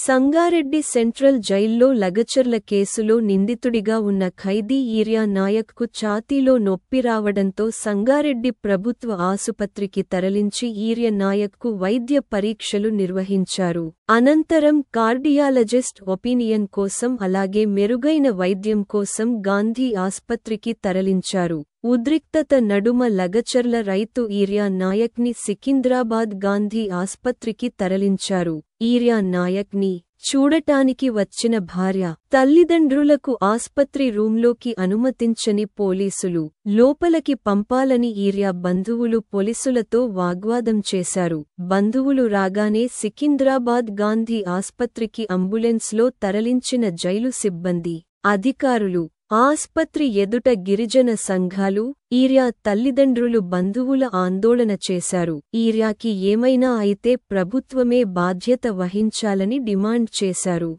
Sangareddy central జైల్లో లగచర్ల కేసులో నిందితుడిగా ఉన్న ఖైదీ ఈర్యా నాయక్కు ఛాతీలో నొప్పి రావడంతో సంగారెడ్డి ప్రభుత్వ ఆసుపత్రికి తరలించి ఈర్యా నాయక్కు వైద్య పరీక్షలు నిర్వహించారు. అనంతరం కార్డియాలజిస్ట్ ఒపీనియన్ కోసం అలాగే మెరుగైన వైద్యం కోసం గాంధీ ఆస్పత్రికి తరలించారు. ఉద్రిక్తత నడుమ లగచర్ల రైతు ఈర్యా నాయక్ని సికింద్రాబాద్ గాంధీ ఆస్పత్రికి తరలించారు. ఈర్యా నాయక్ని చూడటానికి వచ్చిన భార్య, తల్లిదండ్రులకు ఆస్పత్రి రూంలోకి అనుమతించని పోలీసులు లోపలకి పంపాలని ఈర్యా బంధువులు పోలీసులతో వాగ్వాదం చేశారు. బంధువులు రాగానే సికింద్రాబాద్ గాంధీ ఆస్పత్రికి అంబులెన్స్లో తరలించిన జైలు సిబ్బంది, అధికారులు, ఆస్పత్రి ఎదుట గిరిజన సంఘాలు, ఈర్యా తల్లిదండ్రులు బంధువుల ఆందోళన చేశారు. ఈర్యాకి ఏమైనా అయితే ప్రభుత్వమే బాధ్యత వహించాలని డిమాండ్ చేశారు.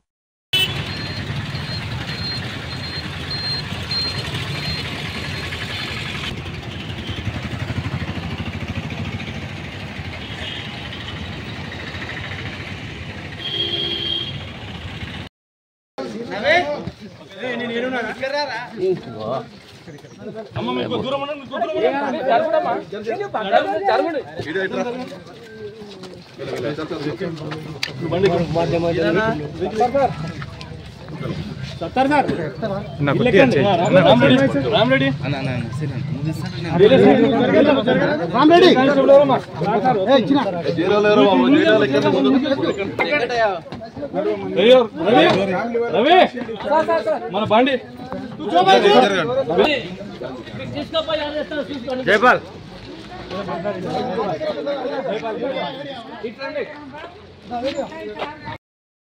మన బండి జయపాల్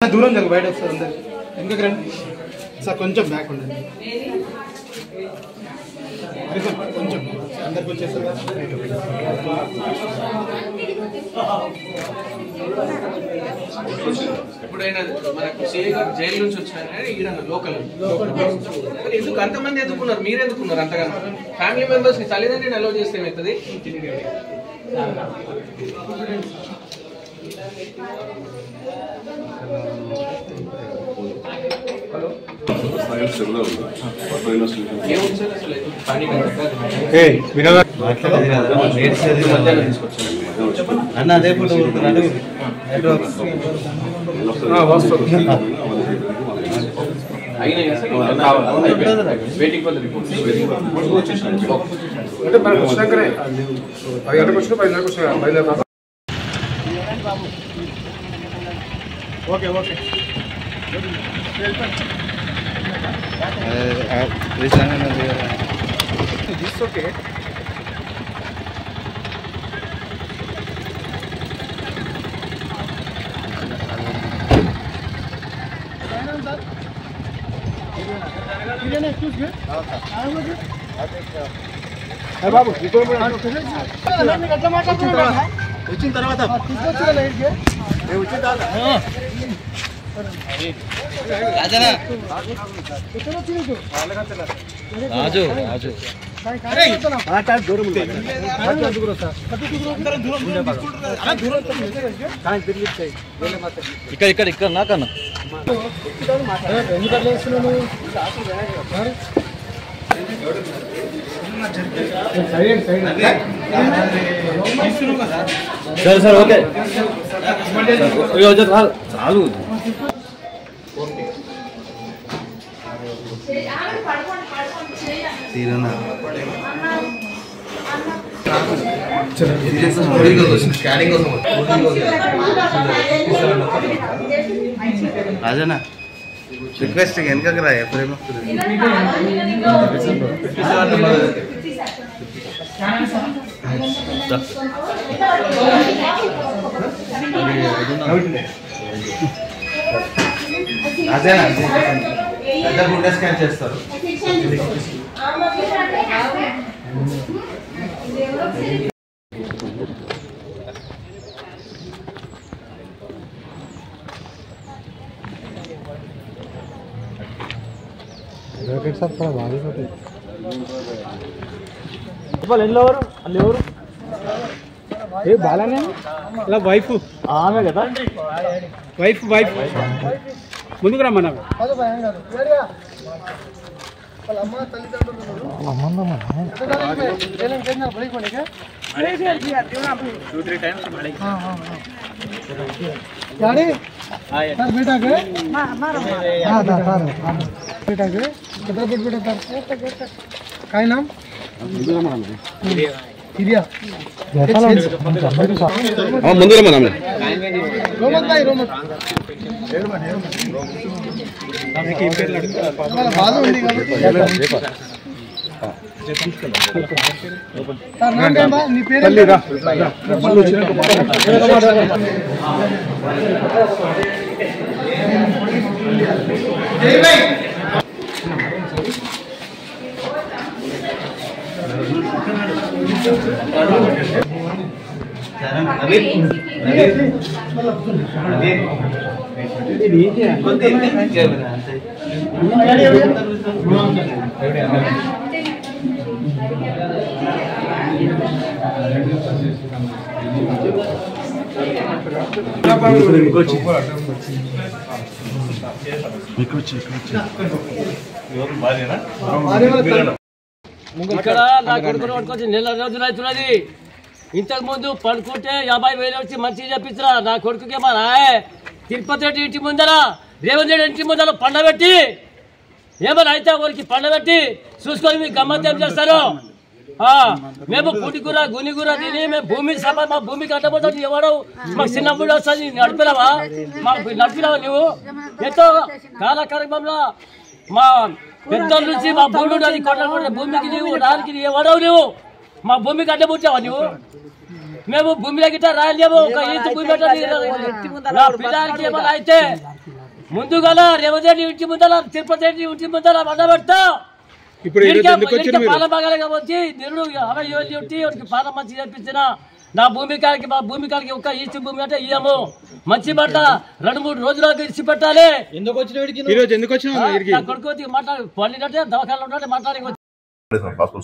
దూరం జరగ బయట వస్తారు అందరు ఇంకా రండి సార్, కొంచెం బ్యాక్ ఉండండి కొంచెం అందరికి వచ్చేస్తారు. ఎప్పుడైనా మనకు సిఐ గారు జైలు నుంచి వచ్చారు కానీ ఈడ లోకల్ ఎందుకు అంతమంది ఎదుర్కొన్నారు? మీరు ఎందుకున్నారు అంతగా? ఫ్యామిలీ మెంబర్స్ ని తల్లిదండ్రులు అలౌ చేస్తే ఏమవుతుంది? అన్న అదే ఓకే ఓకే ఓకే బాబు వచ్చిన తర్వాత రాజు రాజు ఇక్కడ ఇక్కడ ఇక్కడ నాకన్నా సరే సార్ ఓకే చాలు రాజనా రిక్వెస్ట్ వెనకకి రా ఎప్పుడేమో అదేనా పెద్ద గుండె స్కాన్ చేస్తారు. ఎన్ని ఎవరు వాళ్ళు ఎవరు బాగానే ఇలా వైఫ్ ఆమె కదా వైఫ్ ముందుకు రమ్మన్నా काय नाम ముందుగా మనం रोमत भाई रोमत బాధ ఉంది కాబట్టి నీ పేరు ఇక్కడ నా కొడుకుని పట్టుకొచ్చి నెల రోజులు అవుతున్నది. ఇంతకు ముందు పడుకుంటే 50,000 వచ్చి మంచిగా చెప్పించరా నా కొడుకుకి మా రాయే తిరుపతి రెడ్డి ఇంటి ముందర రేవంత్ రెడ్డి ఇంటి ముందర పండబెట్టి ఏమైనా అయితే వారికి పండబెట్టి చూసుకొని మీకు గమ్మత్ ఏం చేస్తారు. మేము పుడికూర గునికూర తిని మేము భూమి మా భూమికి అడ్డపోతాడు ఎవరు మాకు చిన్నప్పుడు వస్తుంది నడిపినావా మాకు నడిపినావా నువ్వు ఎంతో కాలక్రమంలో మా పెద్దల నుంచి మా భూమి కొట్ట భూమికి నీవు దానికి ఎవడవు నువ్వు మా భూమికి అడ్డపుట్టావా నువ్వు మేము భూమిలో గిట్ట రాయలేము ఒక ఈత భూమి నా పిల్లలకి ఏమైనా అయితే ముందుగా రేవంత్ రెడ్డి ఇంటి ముందర తిరుపతి రెడ్డి ఇంటి ముందర పండబెడతా పాల బాగాలేగా వచ్చి నిరుడు 50,000 పెట్టి వాడికి పాల మంచి చేపించిన నా భూమి కాడికి మా భూమి కాడికి ఒక ఈస్ట్ భూమి అంటే ఇయ్యము మంచి బట్ట 2-3 రోజులకు ఇచ్చి పెట్టాలి. కొడుకు మాట్లాడి పండినట్టే దవాఖానలో ఉన్నట్టే మాట్లాడి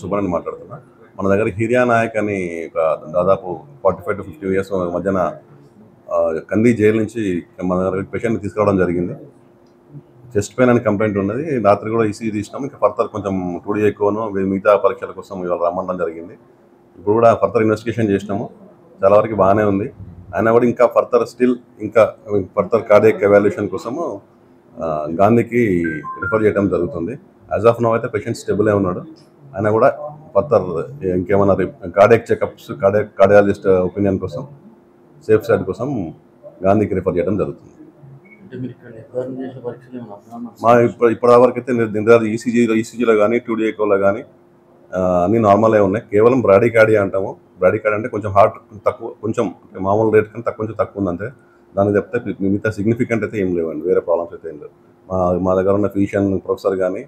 సుబ్రహ్మణ్యం మాట్లాడుతున్నా. మన దగ్గర హిరియా నాయక్ అని ఒక దాదాపు 45 to 50 years మధ్యన కంది జైలు నుంచి మన దగ్గర పేషెంట్ని తీసుకురావడం జరిగింది. చెస్ట్ పెయిన్ అని కంప్లైంట్ ఉన్నది. రాత్రి కూడా ఈసీజీ తీసినాము. ఇంకా ఫర్దర్ కొంచెం 2D ఎక్కువను మిగతా పరీక్షల కోసం ఇవాళ రమ్మడం జరిగింది. ఇప్పుడు కూడా ఫర్దర్ ఇన్వెస్టిగేషన్ చేసినాము. చాలా వరకు బాగానే ఉంది. అయినా కూడా ఇంకా ఫర్దర్ కార్డియాక్ ఎవాల్యుయేషన్ కోసము గాంధీకి రిఫర్ చేయడం జరుగుతుంది. యాజ్ ఆఫ్ నౌ అయితే పేషెంట్ స్టేబులే ఉన్నాడు. అయినా కూడా ఫర్దర్ ఇంకేమైనా కార్డియాక్ చెకప్స్ కార్డియాలజిస్ట్ ఒపీనియన్ కోసం సేఫ్ సైడ్ కోసం గాంధీకి రిఫర్ చేయడం జరుగుతుంది. మా ఇప్పటివరకు అయితే ఈసీజీలో కానీ 2D ఎకోలో కానీ అన్నీ నార్మలే ఉన్నాయి. కేవలం బ్రాడీకార్డియా అంటాము. బ్రాడీకార్డియా అంటే కొంచెం హార్ట్ తక్కువ, కొంచెం మామూలు రేట్ కానీ కొంచెం తక్కువ ఉంది అంతే. దాన్ని చెప్తే మిగతా సిగ్నిఫికెంట్ అయితే ఏం లేవండి. వేరే ప్రాబ్లమ్స్ అయితే ఏం లేవు. మా దగ్గర ఉన్న ఫిజిషియన్ ప్రొఫెసర్ కానీ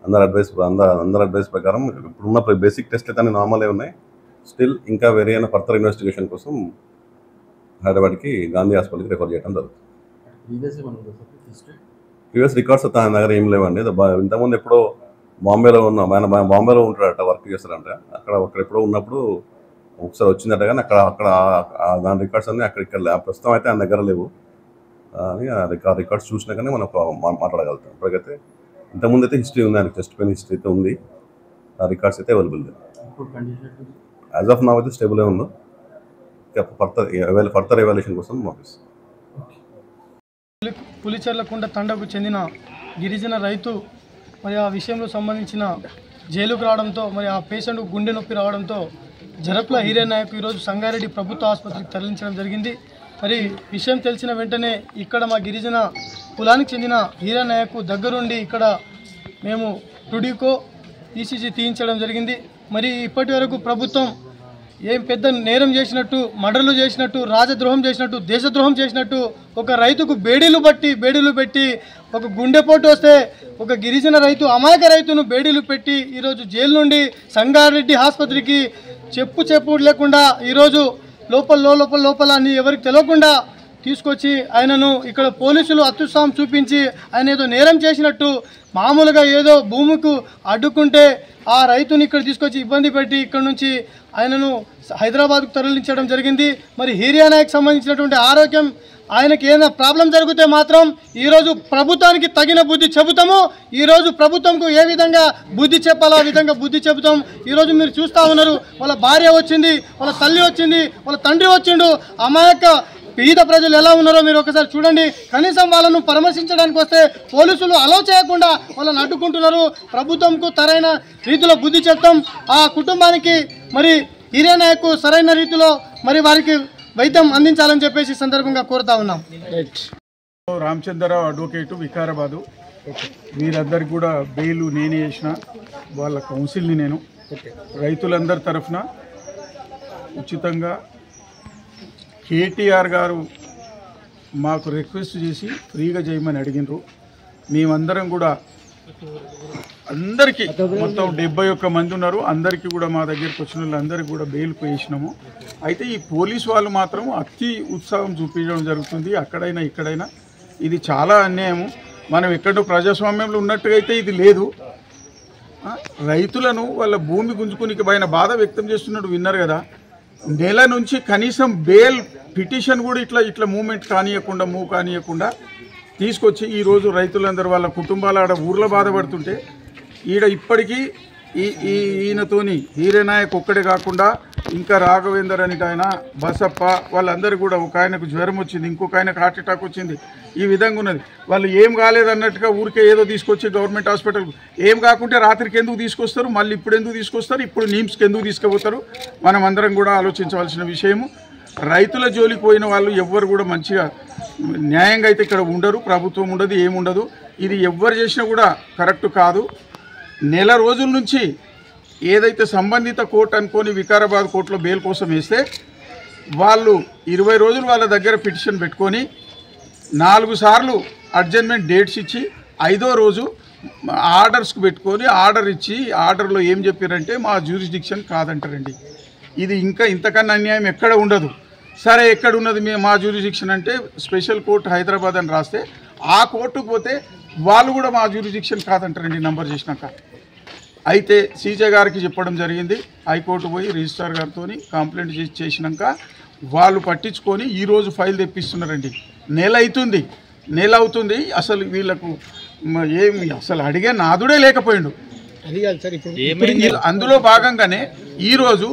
అందరి అడ్వైస్ ప్రకారం ఇప్పుడున్న బేసిక్ టెస్ట్ అయితే అన్ని నార్మలే ఉన్నాయి. స్టిల్ ఇంకా వేరే అయినా ఫర్దర్ ఇన్వెస్టిగేషన్ కోసం హైదరాబాద్కి గాంధీ హాస్పిటల్కి రిఫర్ చేయడం జరుగుతుంది. ప్రీవియస్ రికార్డ్స్ తన దగ్గర ఏం లేవండి. ఇంతకుముందు ఎప్పుడో బాంబేలో బాంబేలో ఉంటాడట, వర్క్ చేస్తారంట. అక్కడ ఎప్పుడో ఉన్నప్పుడు ఒకసారి వచ్చిందట. కానీ అక్కడ దాని రికార్డ్స్ అన్నీ ఇక్కడ ప్రస్తుతం అయితే ఆయన దగ్గర లేవు. రికార్డ్స్ చూసినాకనే మనం మాట్లాడగలుగుతాం. ఇప్పటికైతే ఇంతకుముందు అయితే హిస్టరీ ఉంది, ఆయనకి చెస్ట్ పెయిన్ హిస్టరీ అయితే ఉంది. ఆ రికార్డ్స్ అయితే అవైలబుల్ లేదు. యాజ్ ఆఫ్ నౌ అయితే స్టేబుల్ ఉందో. ఫర్దర్ ఎవాల్యుయేషన్ కోసం పంపిస్తాం. పులిచెర్లకుంట తండకు చెందిన గిరిజన రైతు మరి ఆ విషయంలో సంబంధించిన జైలుకు రావడంతో మరి ఆ పేషెంట్ గుండె నొప్పి రావడంతో జరప్ల హీరియా నాయక్ ఈరోజు సంగారెడ్డి ప్రభుత్వ ఆసుపత్రికి తరలించడం జరిగింది. మరి విషయం తెలిసిన వెంటనే ఇక్కడ మా గిరిజన కులానికి చెందిన హీరియా నాయక్ దగ్గరుండి ఇక్కడ మేము టుడీకో ఈసీజీ తీయించడం జరిగింది. మరి ఇప్పటి వరకు ప్రభుత్వం ఏం పెద్ద నేరం చేసినట్టు, మర్డర్లు చేసినట్టు, రాజద్రోహం చేసినట్టు, దేశద్రోహం చేసినట్టు ఒక రైతుకు బేడీలు పెట్టి ఒక గుండెపోటు వస్తే ఒక గిరిజన రైతు, అమాయక రైతును బేడీలు పెట్టి ఈరోజు జైలు నుండి సంగారెడ్డి ఆసుపత్రికి చెప్పు లేకుండా ఈరోజు లోపల అని ఎవరికి తెలియకుండా తీసుకొచ్చి ఆయనను ఇక్కడ పోలీసులు అత్యుత్సాహం చూపించి ఆయన ఏదో నేరం చేసినట్టు మామూలుగా ఏదో భూమికి అడ్డుకుంటే ఆ రైతుని ఇక్కడ తీసుకొచ్చి ఇబ్బంది పెట్టి ఇక్కడ నుంచి ఆయనను హైదరాబాద్కు తరలించడం జరిగింది. మరి హీరియా నాయక్ సంబంధించినటువంటి ఆరోగ్యం ఆయనకి ఏదైనా ప్రాబ్లం జరిగితే మాత్రం ఈరోజు ప్రభుత్వానికి తగిన బుద్ధి చెబుతాము. ఈరోజు ప్రభుత్వంకు ఏ విధంగా బుద్ధి చెప్పాలో ఆ విధంగా బుద్ధి చెబుతాం. ఈరోజు మీరు చూస్తూ ఉన్నారు, వాళ్ళ భార్య వచ్చింది, వాళ్ళ తల్లి వచ్చింది, వాళ్ళ తండ్రి వచ్చిండు. అమాయక పేద ప్రజలు ఎలా ఉన్నారో మీరు ఒకసారి చూడండి. కనీసం వాళ్ళను పరామర్శించడానికి వస్తే పోలీసులు అలౌ చేయకుండా వాళ్ళని అడ్డుకుంటున్నారు. ప్రభుత్వంకు సరైన రీతిలో బుద్ధి చెప్తాం. ఆ కుటుంబానికి మరి హీరియా నాయక్ సరైన రీతిలో మరి వారికి వైద్యం అందించాలని చెప్పేసి సందర్భంగా కోరుతా ఉన్నాం. రామచంద్రరావు అడ్వకేటు వికారాబాదు. వీరందరికీ కూడా బెయిల్ నేనే చేసిన, వాళ్ళ కౌన్సిల్ని నేను రైతులందరి తరఫున ఉచితంగా కేటీఆర్ గారు మాకు రిక్వెస్ట్ చేసి ఫ్రీగా చేయమని అడిగినారు. మేమందరం కూడా అందరికీ మొత్తం 71 మంది ఉన్నారు. అందరికీ కూడా మా దగ్గరికి వచ్చిన వాళ్ళందరికీ కూడా బెయిల్ వేసినాము. అయితే ఈ పోలీసు వాళ్ళు మాత్రం అతి ఉత్సాహం చూపించడం జరుగుతుంది. అక్కడైనా ఇక్కడైనా ఇది చాలా అన్యాయము. మనం ఎక్కడో ప్రజాస్వామ్యంలో ఉన్నట్టుగా అయితే ఇది లేదు. రైతులను వాళ్ళ భూమి గుంజుకునికి పైన బాధ వ్యక్తం చేస్తున్నట్టు విన్నారు కదా. నెల నుంచి కనీసం బెయిల్ పిటిషన్ కూడా ఇట్లా మూమెంట్ కానియకుండా తీసుకొచ్చి ఈరోజు రైతులందరూ వాళ్ళ కుటుంబాల ఆడ ఊర్లో బాధపడుతుంటే ఈడ ఇప్పటికీ ఈయనతోని హీరియా నాయక్ ఒక్కడే కాకుండా ఇంకా రాఘవేందర్ అని ఆయన బసప్ప వాళ్ళందరూ కూడా ఒక ఆయనకు జ్వరం వచ్చింది, ఇంకొక ఆయనకు హార్ట్ అటాక్ వచ్చింది. ఈ విధంగా ఉన్నది. వాళ్ళు ఏం కాలేదన్నట్టుగా ఊరికే ఏదో తీసుకొచ్చి గవర్నమెంట్ హాస్పిటల్ ఏం కాకుంటే రాత్రికి ఎందుకు తీసుకొస్తారు, మళ్ళీ ఇప్పుడు ఎందుకు తీసుకొస్తారు, ఇప్పుడు నిమ్స్కి ఎందుకు తీసుకుపోతారు, మనం అందరం కూడా ఆలోచించవలసిన విషయము. రైతుల జోలికి పోయిన వాళ్ళు ఎవ్వరు కూడా మంచిగా న్యాయంగా అయితే ఇక్కడ ఉండరు. ప్రభుత్వం ఉండదు, ఏముండదు. ఇది ఎవ్వరు చేసినా కూడా కరెక్ట్ కాదు. నెల రోజుల నుంచి ఏదైతే సంబంధిత కోర్టు అనుకొని వికారాబాద్ కోర్టులో బెయిల్ కోసం వేస్తే వాళ్ళు 20 రోజులు వాళ్ళ దగ్గర పిటిషన్ పెట్టుకొని 4 సార్లు అడ్జర్న్మెంట్ డేట్స్ ఇచ్చి 5వ రోజు ఆర్డర్స్కి పెట్టుకొని ఆర్డర్ ఇచ్చి ఆర్డర్లో ఏం చెప్పారంటే మా జ్యూరిస్డిక్షన్ కాదంటారండి. ఇది ఇంకా ఇంతకన్నా అన్యాయం ఎక్కడ ఉండదు. సరే ఎక్కడ ఉన్నది మా జ్యూరిస్డిక్షన్ అంటే స్పెషల్ కోర్టు హైదరాబాద్ అని రాస్తే ఆ కోర్టుకు పోతే వాళ్ళు కూడా మా జ్యూరిస్డిక్షన్ కాదంటారండి నంబర్ చేసినాక. అయితే సీజే గారికి చెప్పడం జరిగింది. హైకోర్టు పోయి రిజిస్ట్రార్ గారితో కంప్లైంట్ చేసినాక వాళ్ళు పట్టించుకొని ఈరోజు ఫైల్ తెప్పిస్తున్నారండి. నెల అవుతుంది. అసలు వీళ్ళకు ఏమి అసలు అడిగే నాదుడే లేకపోయిండు. అందులో భాగంగానే ఈరోజు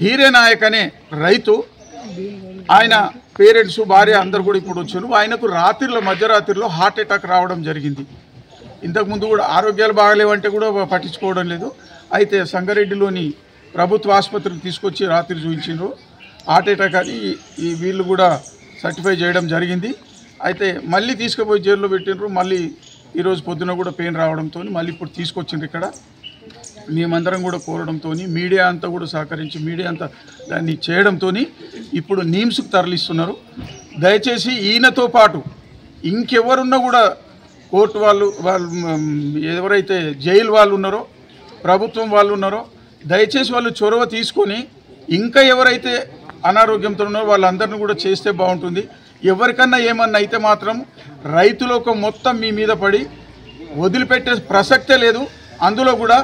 హీరియా నాయక్ అనే రైతు ఆయన పేరెంట్స్ భార్య అందరు కూడా ఇప్పుడు వచ్చారు. ఆయనకు మధ్యరాత్రిలో హార్ట్ అటాక్ రావడం జరిగింది. ఇంతకుముందు కూడా ఆరోగ్యాలు బాగలేవంటే కూడా పట్టించుకోవడం లేదు. అయితే సంగారెడ్డిలోని ప్రభుత్వ ఆసుపత్రికి తీసుకొచ్చి రాత్రి చూపించారు. హార్ట్ అటాక్ అని వీళ్ళు కూడా సర్టిఫై చేయడం జరిగింది. అయితే మళ్ళీ తీసుకుపోయి జైల్లో పెట్టినారు. మళ్ళీ ఈరోజు పొద్దున కూడా పెయిన్ రావడంతో మళ్ళీ ఇప్పుడు తీసుకొచ్చిండ్రు. ఇక్కడ మేమందరం కూడా కోరడంతో మీడియా అంతా కూడా సహకరించి మీడియా అంతా దాన్ని చేయడంతో ఇప్పుడు నిమ్స్కి తరలిస్తున్నారు. దయచేసి ఈయనతో పాటు ఇంకెవరున్నా కూడా కోర్టు వాళ్ళు ఎవరైతే జైలు వాళ్ళు ఉన్నారో ప్రభుత్వం వాళ్ళు ఉన్నారో దయచేసి వాళ్ళు చొరవ తీసుకొని ఇంకా ఎవరైతే అనారోగ్యంతో ఉన్నారో వాళ్ళందరినీ కూడా చేస్తే బాగుంటుంది. ఎవరికన్నా ఏమన్నా అయితే మాత్రం రైతులకు మొత్తం మీ మీద పడి వదిలిపెట్టే ప్రసక్తే లేదు. అందులో కూడా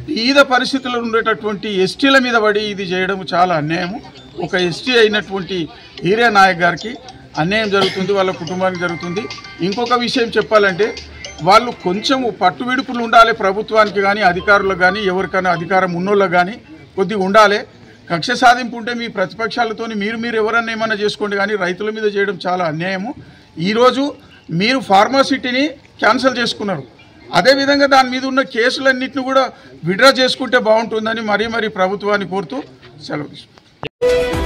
బీద పరిస్థితుల్లో ఉండేటటువంటి ఎస్టీల మీద పడి ఇది చేయడం చాలా అన్యాయము. ఒక ఎస్టీ అయినటువంటి హీరియా నాయక్ గారికి అన్యాయం జరుగుతుంది, వాళ్ళ కుటుంబానికి జరుగుతుంది. ఇంకొక విషయం చెప్పాలంటే వాళ్ళు కొంచెం పట్టువిడుపులు ఉండాలి. ప్రభుత్వానికి కానీ అధికారులకు కానీ ఎవరికైనా అధికారం ఉన్నోళ్ళకి కానీ కొద్దిగా ఉండాలి. కక్ష సాధింపు ఉంటే మీ ప్రతిపక్షాలతో మీరు ఎవరన్నా ఏమన్నా చేసుకోండి, కానీ రైతుల మీద చేయడం చాలా అన్యాయము. ఈరోజు మీరు ఫార్మాసిటీని క్యాన్సిల్ చేసుకున్నారు. అదేవిధంగా దాని మీద ఉన్న కేసులన్నింటినీ కూడా విడ్రా చేసుకుంటే బాగుంటుందని మరీ ప్రభుత్వాన్ని కోరుతూ సెలవు తీసుకుంటాం.